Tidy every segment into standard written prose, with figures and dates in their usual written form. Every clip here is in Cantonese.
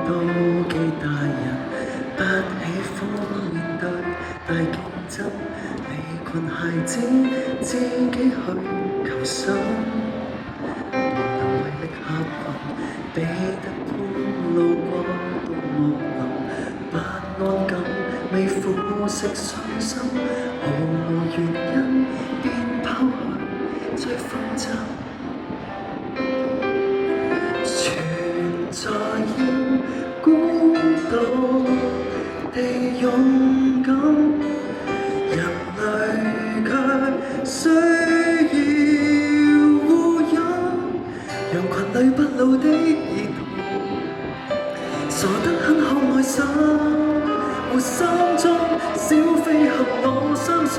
妒忌大人，不喜歡面對大競爭，離群孩子自己去求生，無能為力合群，彼得潘路過獨木林，不安感未腐蝕信心，毫無原因便拋去追風箏。在要孤獨地勇敢，人類卻需要呼應，讓群裡不老的兒童，傻得很可愛心，活心中小飛俠我相信，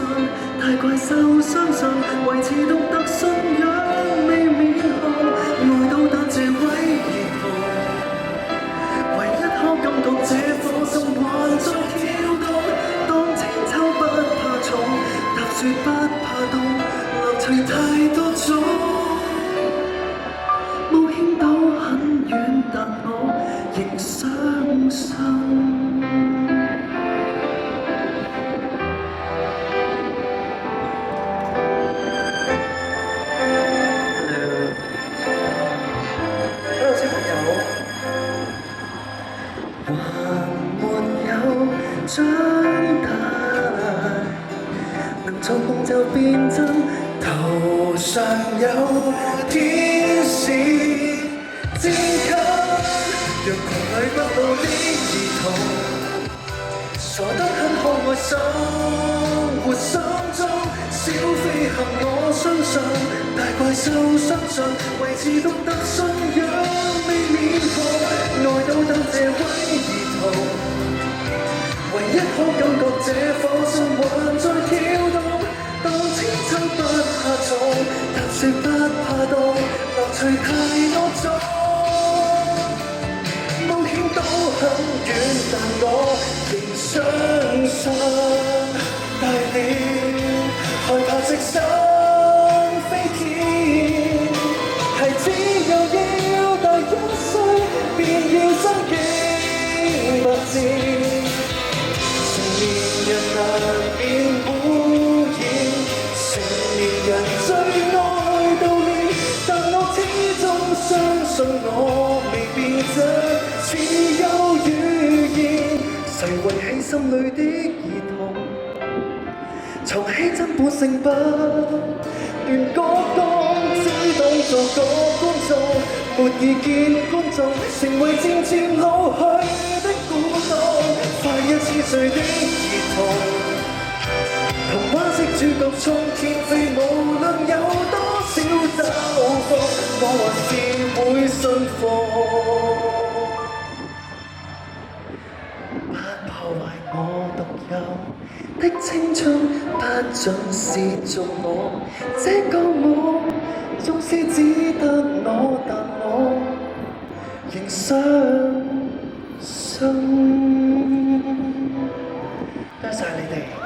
大怪獸相信，維持獨特信仰未免寒，愛到但這位兒童。感覺這顆心還在跳動，當千秋不怕重，踏雪不怕凍，樂趣太多種。冒險到很遠，但我仍相信。長大，能做夢就變真，頭上有天使指引，讓群裡不老的兒童，傻得很可愛生活心中，小飛俠我相信，大怪獸相信，維持獨特信仰未免寒，愛到等這位兒童。唯一可感覺這顆心還在跳動，當千秋不怕重，踏雪不怕凍，樂趣太多種。冒險到很遠，但我仍相信。大了，害怕直身飛天，孩子又要大1歲，便要增肌物戰。人難免污染，成年人最愛悼念，但我始終相信我未變質，只有預言。誰遺棄心裏的兒童，藏起真本性不斷歌講，只當作個觀眾，沒意見觀眾，成為漸漸老去的古董。快1千歲的兒童，童話式主角衝天飛，無論有多少嘲諷，我還是會信服。不破壞我獨有的青春，不準是做我，這個我，縱使只得我，但我仍相信。多謝你哋。